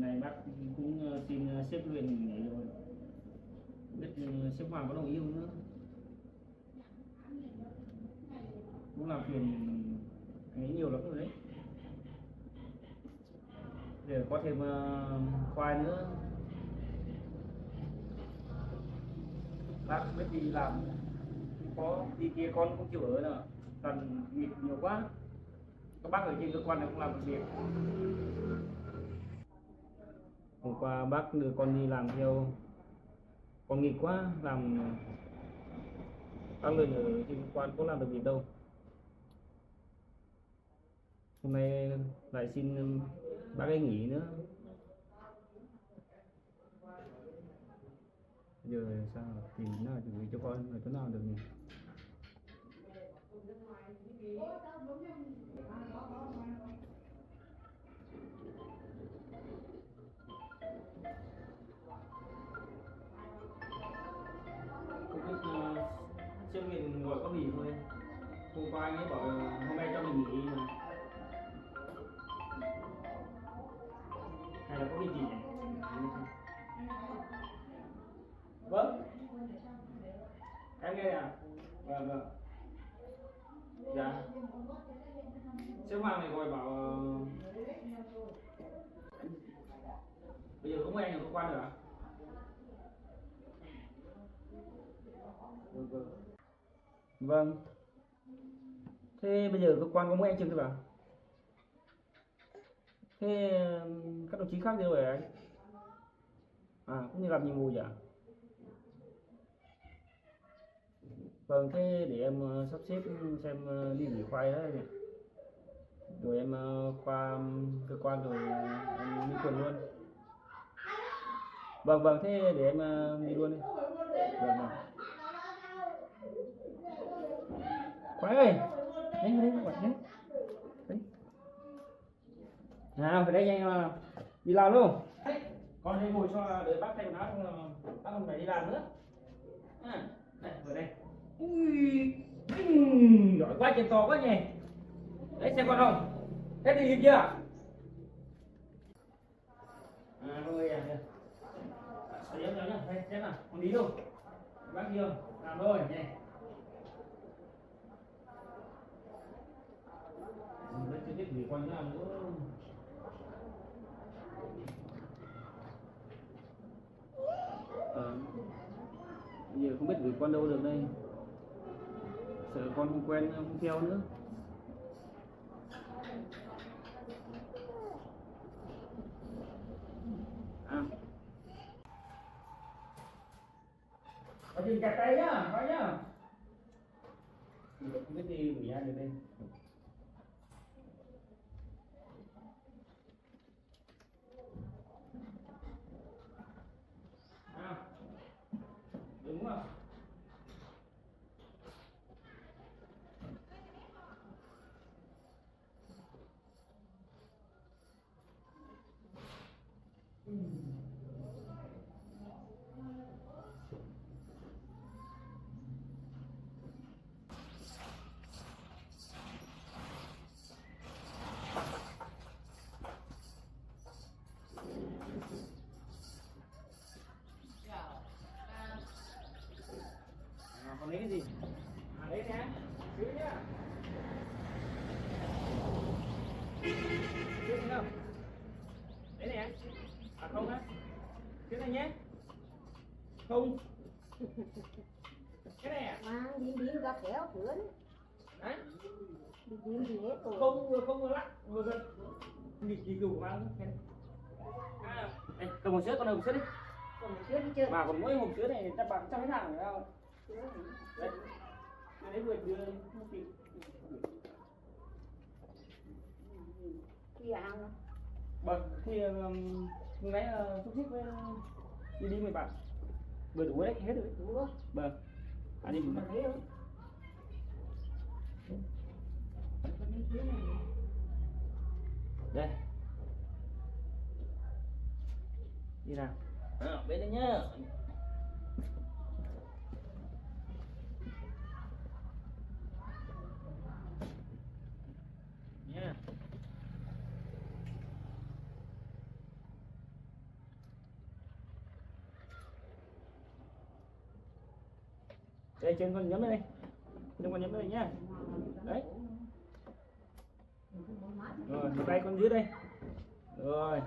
này bác cũng xin sếp luyện nghỉ rồi, biết sếp Hoàng có đồng ý không nữa, cũng làm phiền anh ấy nhiều lắm rồi đấy. Để có thêm khoai nữa, bác biết đi làm có đi kia con cũng chịu ở nữa, cần nghịch nhiều quá, các bác ở trên cơ quan này cũng làm được việc. Hôm qua bác đưa con đi làm theo, con nghịch quá, làm bác lên ở trên cơ quan có làm được việc đâu. Hôm nay lại xin bác ấy nghỉ nữa. Giờ sao tìm nào chuẩn bị cho con là chỗ nào được nhỉ? Không biết sếp mình gọi có nghỉ thôi. Hôm qua anh ấy bảo hôm nay cho mình nghỉ mà. Hay là có cái gì nhỉ? Vâng. Em nghe à? Vâng vâng. Dạ. Sếp Hoàng này gọi bảo bây giờ không có anh ở cơ quan nữa à? Vâng vâng. Vâng. Thế bây giờ cơ quan có mỗi anh Trực thôi à? Thế các đồng chí khác đi đâu rồi anh? À cũng như làm nhiệm vụ nhỉ? Vâng, thế để em sắp xếp xem đi gửi khoai đấy nhỉ? Rồi em qua cơ quan rồi em đi tuần luôn. Vâng vâng, thế để em đi luôn đi. Vâng vâng. Khoai ơi, nhanh lên gọi nhanh. Đấy. Nào phải đây nhanh mà đi làm luôn. Con hãy ngồi cho đợi bác thay quần áo xong bác không phải đi làm nữa. À, đây, vừa đây. Ui, giỏi quá, chân to quá nhỉ. Đấy xem con không? Thế đi kịp chưa? À rồi à. Đấy em nhá, đây xem nào, con đi đâu? Bác đi không? Làm rồi nhỉ. Đấy chưa biết gì con nào nữa. Bây giờ không biết gửi con đâu được đây, sợ con không quen không theo nữa. À có gì chặt tay nhá, coi nhá. Không biết đi gửi ai được đây. À đúng không? Còn lấy cái gì? À lấy nhá. Giữ nhá. Giữ không? Đấy nè. À không á. Giữ này nhé. Không. Cái này à? Mang đi ra kéo thưởng. Đấy. Đi gì hết rồi. Không vừa lắc vừa gần. Đi cừu mang cái này. À, đây, cầm một sữa con hộp sữa đi. Còn một chút đi chơi. Bà còn mỗi hộp sữa này chắc bà trăm cái hàng phải không? Đấy. Đấy vừa đưa không kịp. Đi ăn. Vâng, thì nãy xúc xích với đi 10 bạn. Vừa đủ đấy, hết rồi. Đủ không? Vâng. À đi một thấy không? đây. Đi nào. À, bên đây nhá. Nha. Đây trên con nhấn đây, trên con nhấn đây nhá. Đấy. Rồi, tay con dưới đây. Rồi.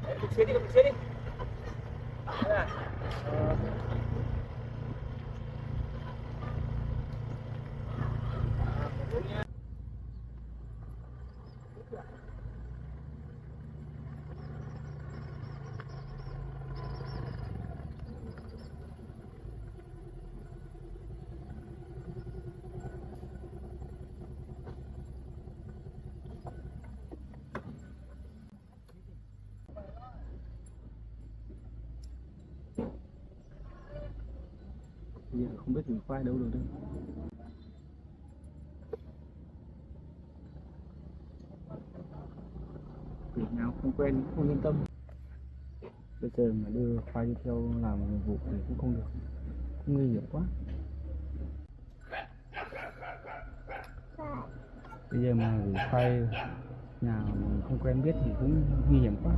Đấy, bật xe đi, bật xe đi. Đây này. Bây giờ không biết mình khoai đâu được đâu. Việc nào không quen không yên tâm. Bây giờ mà đưa khoai đi theo làm nhiệm vụ thì cũng không được, nguy hiểm quá. Bây giờ mà gửi khoai nhà mình không quen biết thì cũng nguy hiểm quá.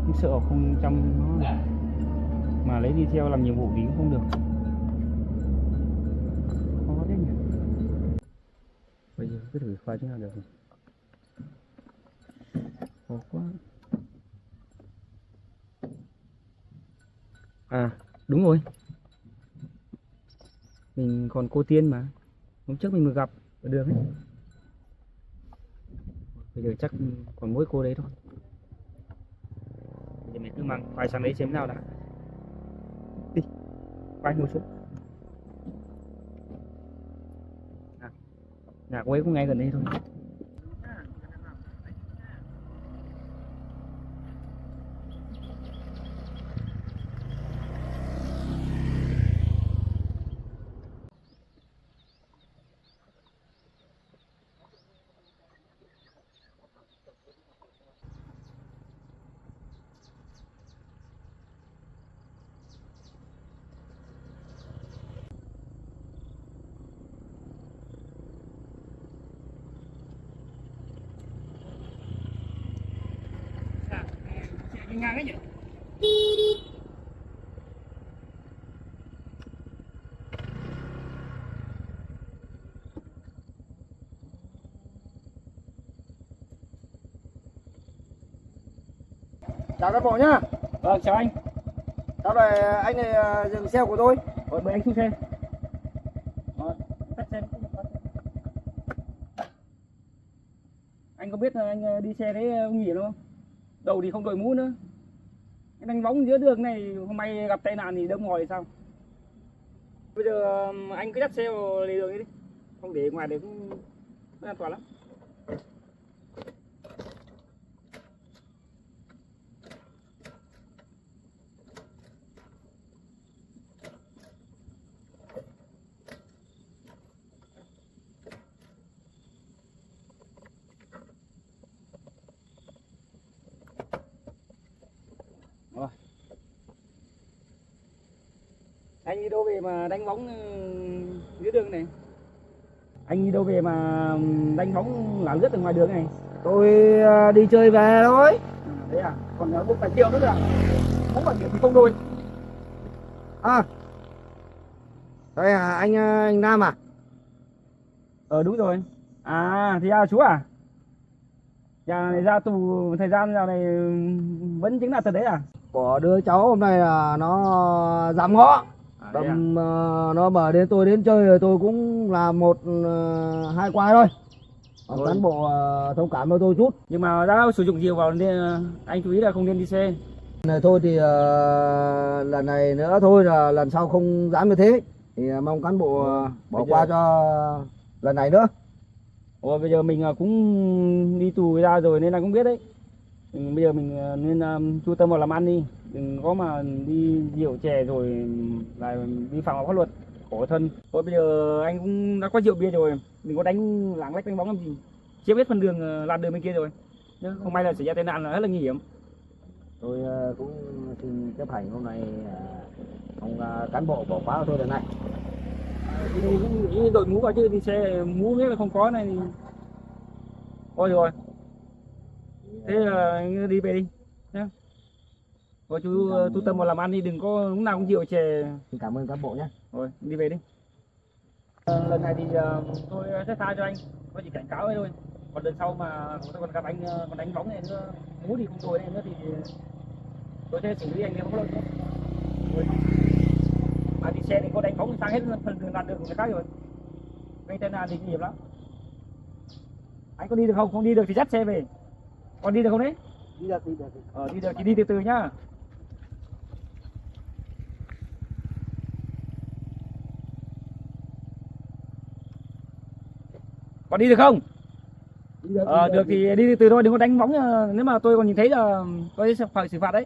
Cũng sợ không chăm nó mà lấy đi theo làm nhiệm vụ thì cũng không được. Khó thế nhỉ. Bây giờ cứ thử khoai thế nào được. Khó quá. À đúng rồi, mình còn cô Tiên mà, hôm trước mình vừa gặp ở đường ấy. Bây giờ chắc còn mỗi cô đấy thôi. Bây giờ mình cứ mang khoai sang đấy xem nào đã. Đi, khoai ngồi xuống. Nhà cô ấy cũng ngay gần đây thôi. Đi ngang ấy nhỉ? Chào cán bộ nhá. Vâng, chào anh. Sau này anh này dừng xe của tôi. Rồi mời anh xuống xe. Tắt xe. Anh có biết là anh đi xe đấy nguy hiểm không? Đầu thì không đội mũ nữa. Anh đánh bóng giữa đường này, hôm nay gặp tai nạn thì đâm ngòi thì sao? Bây giờ anh cứ dắt xe vào lề đường đi, không để ngoài đấy cũng không an toàn lắm. Rồi. Anh đi đâu về mà đánh bóng dưới đường này? Anh đi đâu về mà đánh bóng lả lướt ở ngoài đường này? Tôi đi chơi về thôi. Đấy à? Còn bốc 7 triệu nữa à? Bốc 7 triệu thì không đôi. À, đây à, anh Nam à? Đúng rồi. À thì chú à? Nhà này ra tù thời gian dạo này vẫn chính là thật đấy à? Của đứa cháu hôm nay là nó dám ngõ. Nó bảo đến tôi đến chơi rồi tôi cũng làm một hai quái thôi. Cán bộ thông cảm cho tôi chút. Nhưng mà đã sử dụng rượu vào nên anh chú ý là không nên đi xe. Này thôi thì lần này nữa thôi, là lần sau không dám như thế. Thì mong cán bộ bỏ qua cho lần này nữa. Ồ, bây giờ mình cũng đi tù ra rồi nên là cũng biết đấy. Bây giờ mình nên chú tâm vào làm ăn đi, đừng có mà đi rượu chè rồi lại vi phạm pháp luật, khổ thân. Thôi bây giờ anh cũng đã có rượu bia rồi, mình có đánh lạng lách đánh bóng làm gì, chiếm hết phần đường làn đường bên kia rồi, chứ không may là xảy ra tai nạn là rất là nguy hiểm. Tôi cũng xin chấp hành hôm nay ông cán bộ bỏ qua tôi lần này. Đi cũng đội mũ vào chứ đi xe mũ biết là không có này thì thôi rồi. Thế đi về đi nhá. Rồi chú tâm vào làm ăn đi, đừng có lúc nào cũng chịu chè. Xin cảm ơn cán bộ nhé. Rồi đi về đi. Lần này thì tôi sẽ tha cho anh, có chỉ cảnh cáo ấy thôi. Còn lần sau mà tôi còn gặp anh còn đánh bóng này nữa, muốn thì không tôi này nữa thì tôi sẽ xử lý anh em không lỗi nữa. Rồi. Mà đi xe thì có đánh bóng sang hết phần làn đường của người khác rồi. Gây tai nạn thì nguy hiểm lắm. Anh có đi được không? Không đi được thì dắt xe về. Còn đi được không đấy? Đi được, đi được. Đi được thì đi từ từ nhá. Còn đi được không? Được thì đi từ từ thôi, đừng có đánh bóng, nếu mà tôi còn nhìn thấy là tôi sẽ phải xử phạt đấy.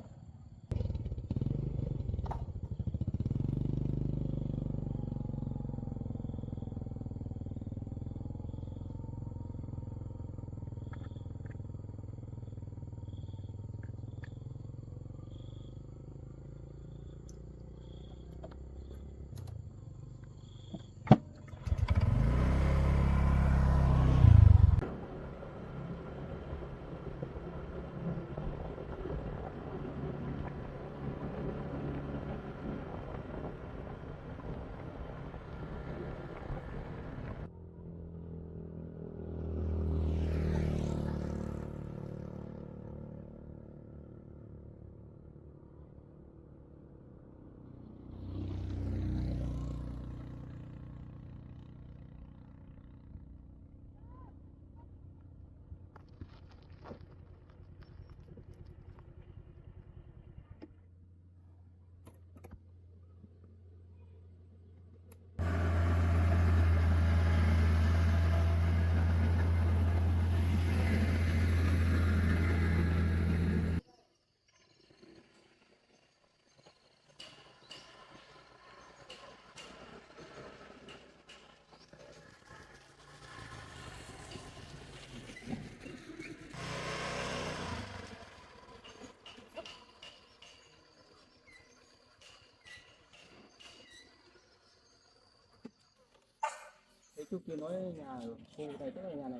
Thế chú kia nói nhà ở khu này tức là nhà này,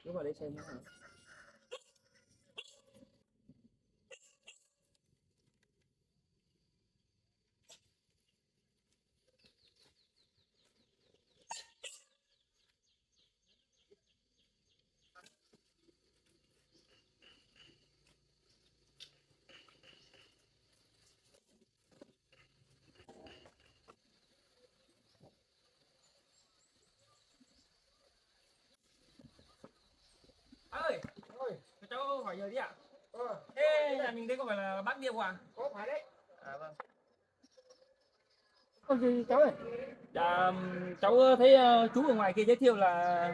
chú vào đây xem nhé. Ơi, cho cháu hỏi giờ đi ạ. Thế nhà mình đây có phải là bác Điệp à? Có phải đấy. À vâng. Có gì cháu ơi? Dạ, cháu thấy chú ở ngoài kia giới thiệu là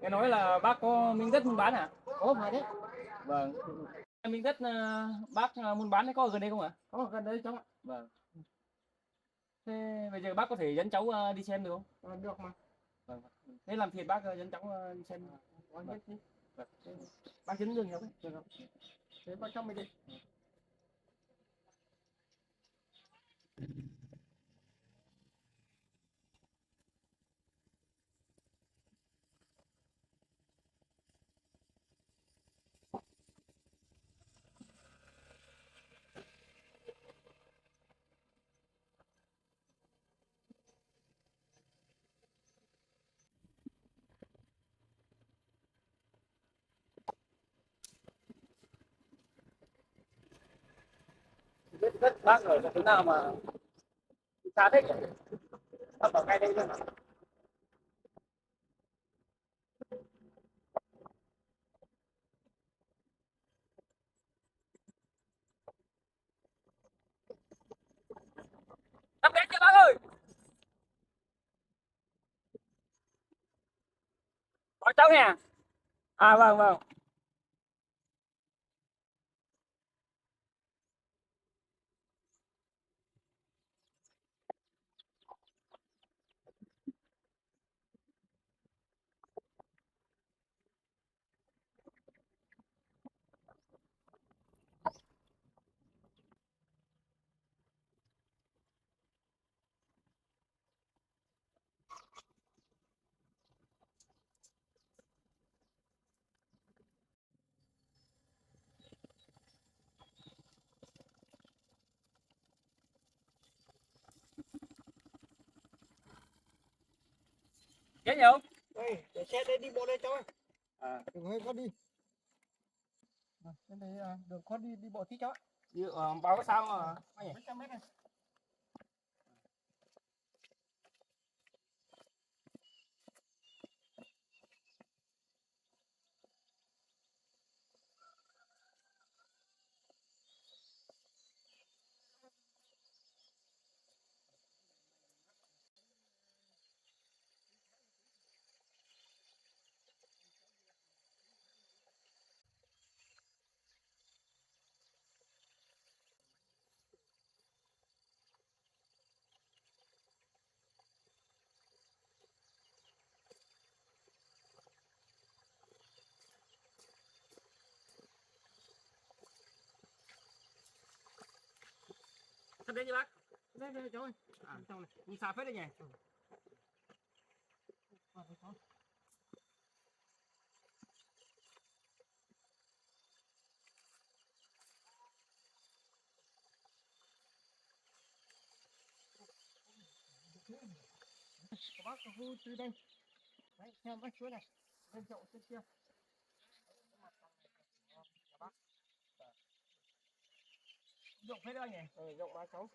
nghe nói là bác có miếng đất buôn bán à? Có phải đấy. Vâng. Miếng đất bác buôn bán đấy có ở gần đây không ạ? Có gần đấy cháu ạ. Vâng. Thế bây giờ bác có thể dẫn cháu đi xem được không? Được mà. Vâng. Thế làm phiền bác dẫn cháu đi xem. Vâng. Vâng. Bác dẫn đường nhau đấy. Được không? Thế bác cho mình đi. Đất bác ở chỗ nào mà xa thế nhỉ? Bác ở ngay đây luôn. Tắm đến chưa bác ơi? Có cháu nè. À vâng vâng. Cái gì không? Đây, để xe đây đi bộ đây cháu ơi. À, Đừng hơi khó đi. Trên đây đường khó đi đi bộ tí cháu. bao cái sao mà. Mấy trăm mét này. Sắp đến chưa bác? Đây cháu ơi. Trong này, đi xa phết đấy nhỉ? Bác có vui từ đây. Đấy, xem bác chuối này. Lên chậu trên kia. Rộng phết đấy nhỉ? Rộng 36.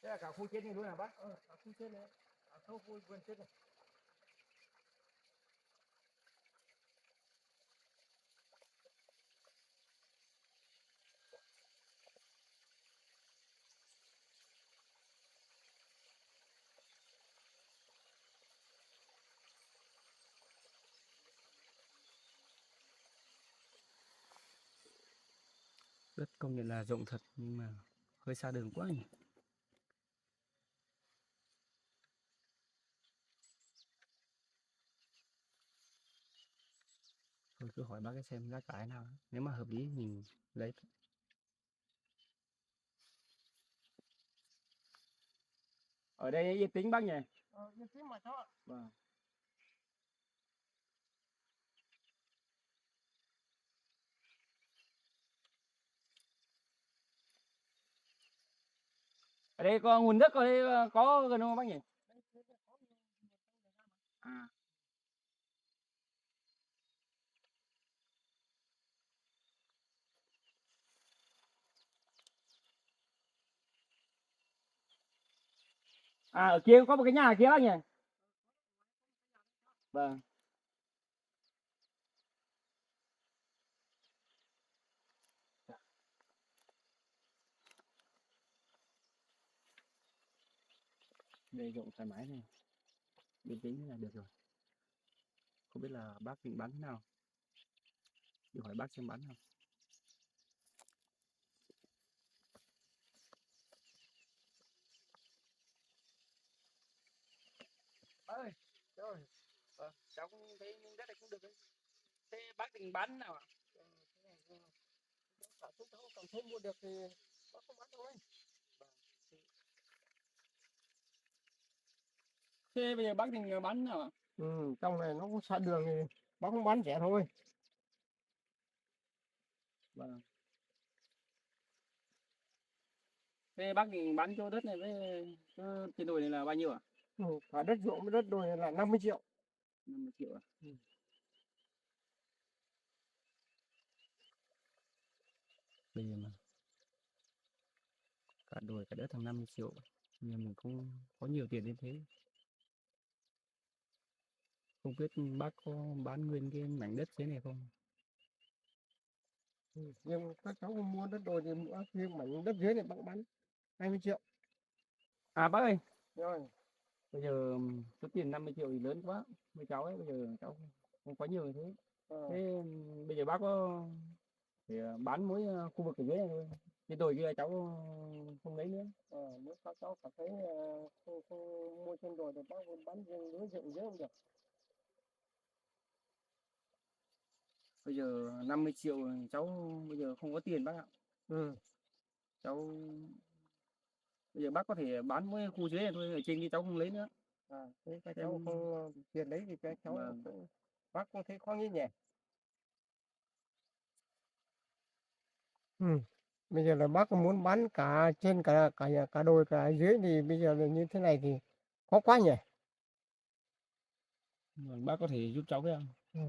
Thế là cả khu trên này luôn hả bác? Cả khu trên này. Cả khu vườn trên này. Đất công nhận là rộng thật nhưng mà hơi xa đường quá nhỉ. Thôi cứ hỏi bác cái xem giá cả thế nào. Nếu mà hợp lý mình lấy. Ở đây yên tĩnh bác nhỉ? Yên tĩnh mà cháu ạ. Vâng. Ở đây có nguồn nước ở đây có gần không bác nhỉ? À. À ở kia có một cái nhà kia bác nhỉ? Vâng. Đây rộng thoải mái này. Bình tĩnh là được rồi. Không biết là bác định bán thế nào? Đi hỏi bác xem bán nào. Ơi, rồi. Cháu cũng thấy đất này cũng được đấy. Thế bác định bán nào ạ? Cả chúng cháu cảm thấy mua được thì bác không bán thôi. Thế bây giờ bác định bán nào ạ? Trong này nó cũng xa đường thì bác không bán rẻ thôi. Vâng. Thế bác định bán cho đất này với tiền đồi này là bao nhiêu ạ? Cả đất ruộng với đất đồi là 50 triệu. 50 triệu ạ. Bây giờ mà cả đồi cả đất thằng 50 triệu nhưng mình cũng có nhiều tiền đến thế. Không biết bác có bán nguyên cái mảnh đất thế này không? Nhưng các cháu không mua đất đồi thì mua thêm mảnh đất dưới này bác bán 20 triệu. À bác ơi, Rồi. bây giờ số tiền 50 triệu thì lớn quá. Với cháu ấy bây giờ cháu không có nhiều như thế. Thế bây giờ bác có thể bán mỗi khu vực ở dưới này thôi. Cái đồi kia cháu không lấy nữa. Nếu các cháu cảm thấy không mua trên đồi thì bác bán riêng đối diện dưới không được. Bây giờ 50 triệu cháu bây giờ không có tiền bác ạ. Cháu bây giờ bác có thể bán mỗi khu dưới này thôi, ở trên kia cháu không lấy nữa. Thế các cháu không tiền đấy thì các cháu Vâng. bác cũng thấy khó nghĩ nhỉ. Ừ. Bây giờ là bác muốn bán cả trên cả cả cả đồi cả dưới thì bây giờ là như thế này thì khó quá nhỉ. Vâng, bác có thể giúp cháu với không? Ừ.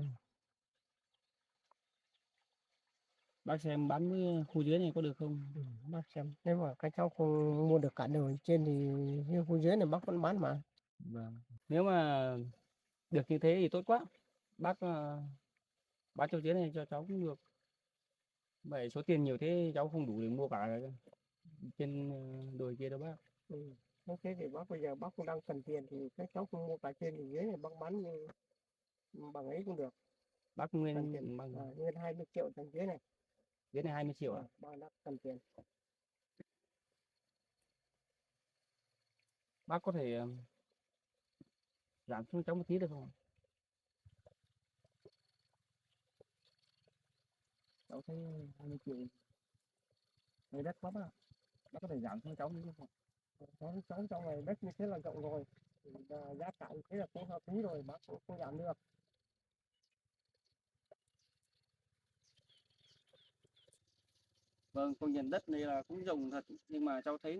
Bác xem bán với khu dưới này có được không? Ừ. Bác xem nếu mà các cháu không mua được cả đồi trên thì như khu dưới này bác vẫn bán mà. Vâng. Nếu mà được như thế thì tốt quá. Bác bán cho dưới này cho cháu cũng được. Vậy số tiền nhiều thế cháu không đủ để mua cả trên đồi kia đâu bác. Ừ. Nếu thế thì bác bây giờ bác cũng đang cần tiền thì các cháu không mua cả trên thì dưới này bác bán như bằng ấy cũng được. Bác Cần tiền nguyên bằng nguyên 20 triệu thằng dưới này. dưới này 20 triệu ạ. Bác đã cần tiền. Bác có thể giảm xuống cháu một tí được không? Cháu thấy 20 triệu hơi đắt quá bác. Bác có thể giảm xuống cháu được không? Cháu trong này đất như thế là rộng rồi thì giá cả như thế là cũng hợp lý rồi bác cũng không giảm được. Vâng, công nhận đất này là cũng rộng thật nhưng mà cháu thấy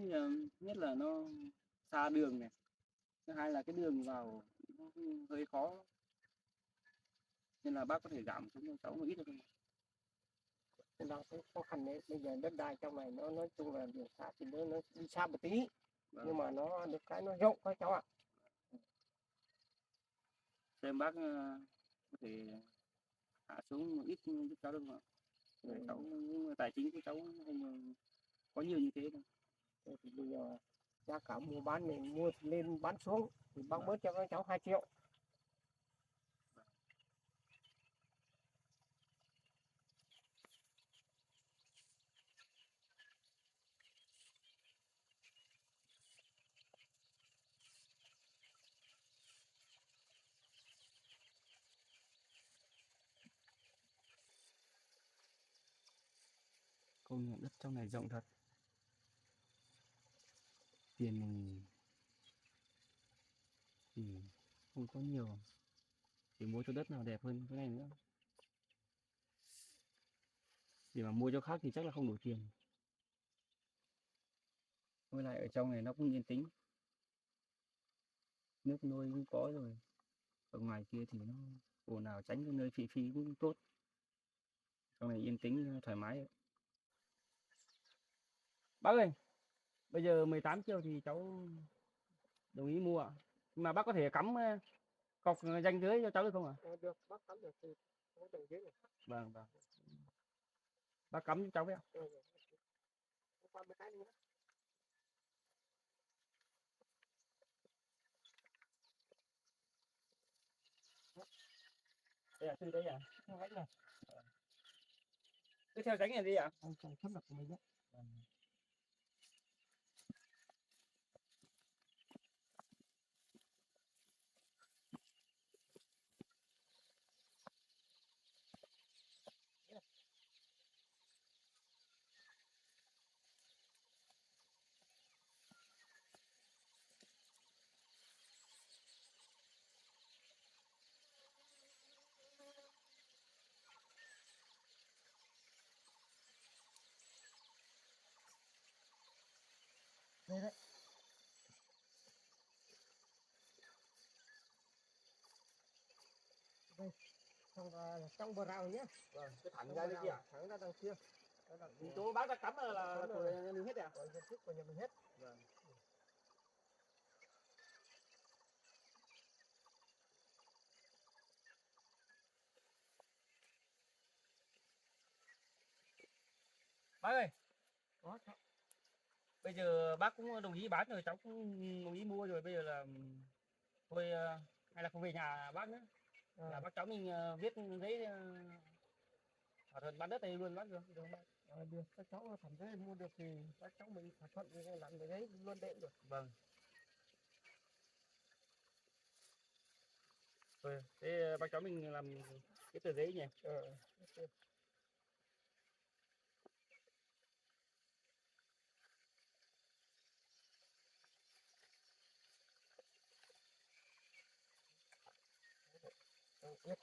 nhất là nó xa đường này, thứ hai là cái đường vào nó hơi khó nên là bác có thể giảm xuống cho cháu một ít được không? Cũng đang thấy khó khăn đấy, bây giờ đất đai trong này nó nói chung là đường xá thì nó đi xa một tí Vâng. nhưng mà nó được cái nó rộng các cháu ạ. Xem bác có thể hạ xuống một ít giúp cháu được không ạ? Để cháu tài chính của cháu không có nhiều như thế đâu. Thế thì bây giờ giá cả mua bán mình mua lên bán xuống thì bác bớt cho các cháu 2 triệu. Công nhận đất trong này rộng thật. Tiền mình thì không có nhiều để mua cho đất nào đẹp hơn cái này nữa. Để mà mua cho khác thì chắc là không đủ tiền. Với lại ở trong này nó cũng yên tĩnh. Nước nuôi cũng có rồi. Ở ngoài kia thì nó ồn ào, tránh cái nơi phì phì cũng tốt. Trong này yên tĩnh thoải mái. Bác ơi, bây giờ 18 triệu thì cháu đồng ý mua ạ. Nhưng mà bác có thể cắm cọc ranh giới cho cháu được không ạ? Được, bác cắm được thì có đồng dưới này. Vâng, vâng. Bác cắm cho cháu với ạ. Qua bên cái nữa. Đây là từ đây à? Theo vách này. Cứ theo tránh này đi ạ. Anh chồng thấp là của mình đấy. Đây đấy. Đây. Trong bờ rào nhé. Vâng, cứ thẳng Trong ra bờ đây rào, kia ạ. thẳng ra đằng kia. Đó là Vì chỗ bác đã cắm là của nhà mình hết rồi ạ? của diện tích của nhà mình hết. Vâng. Bác ơi, Có. bây giờ bác cũng đồng ý bán rồi, cháu cũng đồng ý mua rồi, bây giờ là thôi hay là không về nhà bác nữa, là bác cháu mình viết giấy thỏa thuận bán đất này luôn bác được không bác? Được, các cháu cảm thấy mua được thì các cháu mình thỏa thuận thì làm cái đấy luôn đấy được. Vâng. Thôi, thế bác cháu mình làm cái tờ giấy nhỉ? Okay.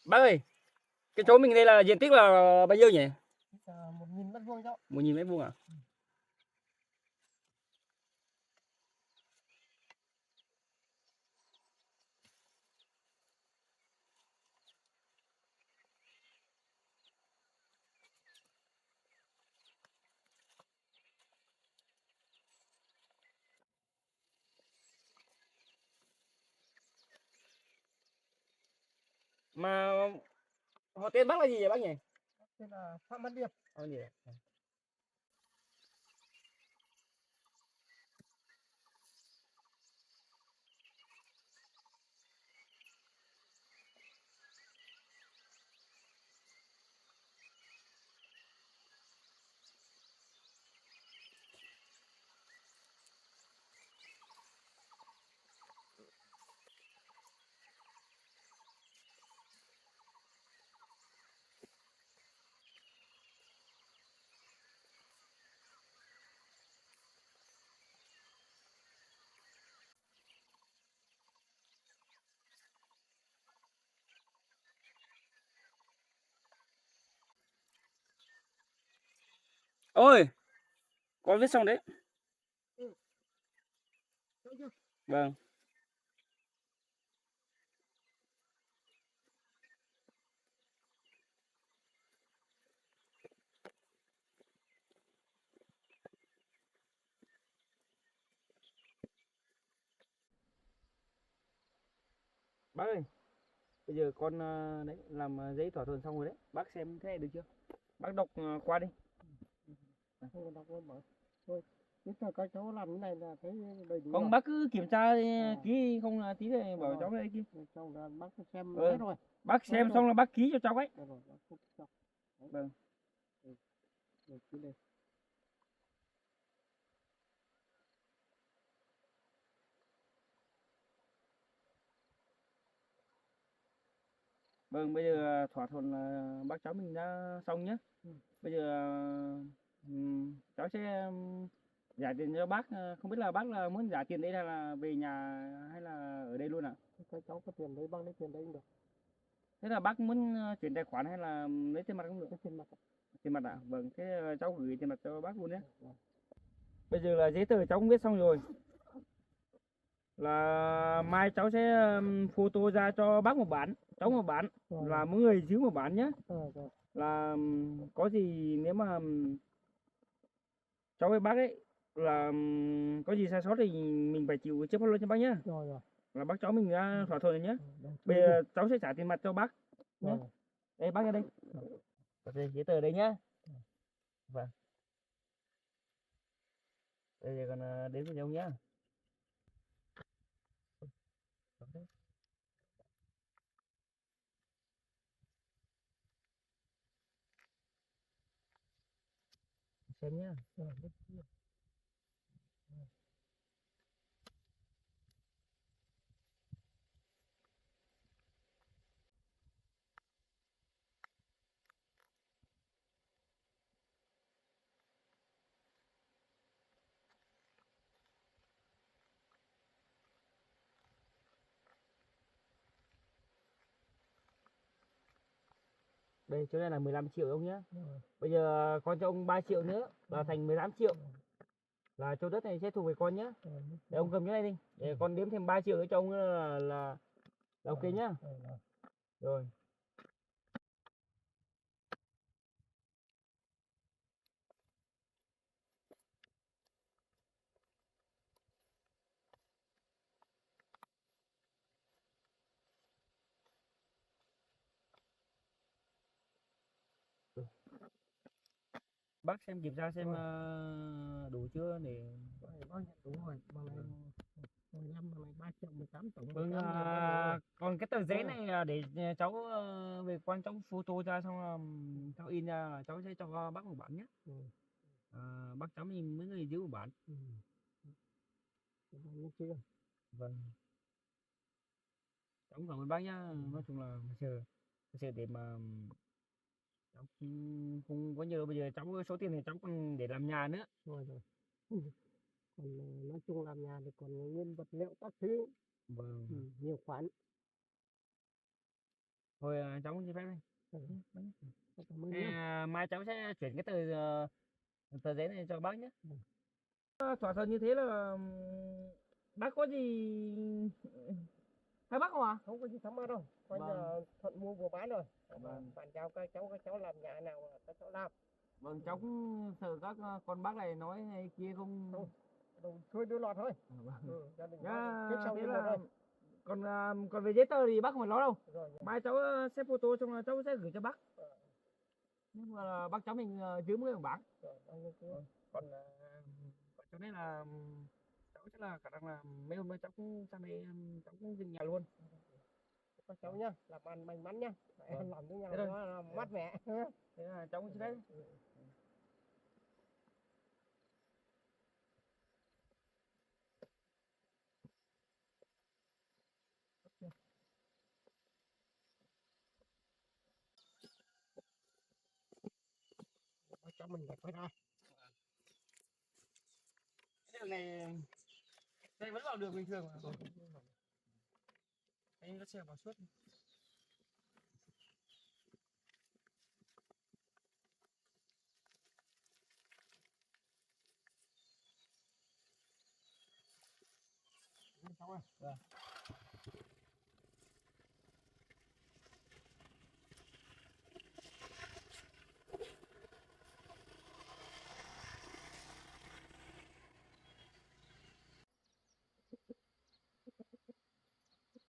Bác ơi, cái chỗ mình đây là diện tích là bao nhiêu nhỉ? 1.000 mét vuông cháu. 1.000 mét vuông à? Mà họ tên bác là gì vậy bác nhỉ? Tên là Phạm Văn Điệp. Gì? Ôi, con viết xong đấy. Vâng. Bác ơi, bây giờ con đấy làm giấy thỏa thuận xong rồi đấy. Bác xem thế này được chưa? Bác đọc qua đi. Không đọc luôn bảo. Thôi, nếu mà các cháu làm cái này là thấy đầy đủ Không, rồi. bác cứ kiểm tra ký không là tí này bảo cháu đây kia. Cháu là bác xem Ừ. hết rồi. Bác xem xong là bác ký cho cháu ấy. Được rồi, bác phúc cho. Đấy. Vâng. Được, cứ đây. Vâng, bây giờ thỏa thuận là bác cháu mình đã xong nhé. Bây giờ cháu sẽ trả tiền cho bác. Không biết là bác là muốn trả tiền đây là về nhà hay là ở đây luôn ạ? Các cháu có tiền đấy, bác lấy tiền đấy cũng được. Thế là bác muốn chuyển tài khoản hay là lấy tiền mặt cũng được? Lấy tiền mặt. Tiền mặt ạ? Vâng, thế cháu gửi tiền mặt cho bác luôn nhé. Bây giờ là giấy tờ cháu cũng viết xong rồi. Là mai cháu sẽ photo ra cho bác một bản, cháu một bản, là mỗi người giữ một bản nhé. Là có gì nếu mà cháu với bác ấy là có gì sai sót thì mình phải chịu trước pháp luật cho bác nhé. Rồi. Là bác cháu mình đã thỏa thuận rồi nhé. Bây giờ cháu sẽ trả tiền mặt cho bác nhé. Đây bác ở đây. Đây, giấy tờ đây nhá. Vâng. Bây giờ còn đến với nhau nhá. Xem nhá. Đây chỗ này là 15 triệu ông nhé. Bây giờ con cho ông 3 triệu nữa là thành 18 triệu. Là chỗ đất này sẽ thuộc về con nhé. Để ông cầm cái này đi. Để con đếm thêm 3 triệu nữa cho ông là ok nhá. Rồi. Bác xem kiểm tra xem đủ chưa để Bác nhận đúng rồi. Bằng này 15, bằng này 3 triệu 18 tổng. vâng, còn cái tờ giấy này là để cháu về quan cháu photo ra xong là cháu in ra là cháu sẽ cho bác một bản nhé. Bác cháu mình mấy người giữ một bản. Vâng. Cháu cũng cảm ơn bác nhá. Nói chung là bây giờ để mà cháu không có nhiều, bây giờ cháu số tiền này cháu còn để làm nhà nữa. Rồi. Còn nói chung làm nhà thì còn nguyên vật liệu các thứ. Vâng. Nhiều khoản. Thôi cháu cũng xin phép đây. Cảm ơn nhá. Mai cháu sẽ chuyển cái tờ giấy này cho bác nhé. Thỏa thuận như thế là bác có gì hay bác không ạ? Không có gì thắc mắc đâu, coi giờ thuận mua vừa bán rồi. Bạn giao các cháu làm nhà nào các cháu làm. Vâng, cháu cũng sợ các con bác này nói này kia không. Thôi đưa lọt thôi. Vâng. Gia đình Nhá, trước sau thế như một là thôi. còn về giấy tờ thì bác không phải lo đâu. Rồi. Mai cháu xếp photo xong là cháu sẽ gửi cho bác. Nhưng mà bác cháu mình dưới 10 của bác. Còn cho nên là cháu chắc là khả năng là mấy hôm nữa cháu cũng sang đây cháu cũng dừng nhà luôn. Các cháu nhá, làm ăn may mắn nhá. Vâng. Làm với nhau Thế thôi. nó mát mẻ. Thế là cháu cũng xin phép. Cho mình đẹp phải ra. Cái đường này đây vẫn vào đường bình thường mà. Anh có xe vào suốt. Cháu ơi.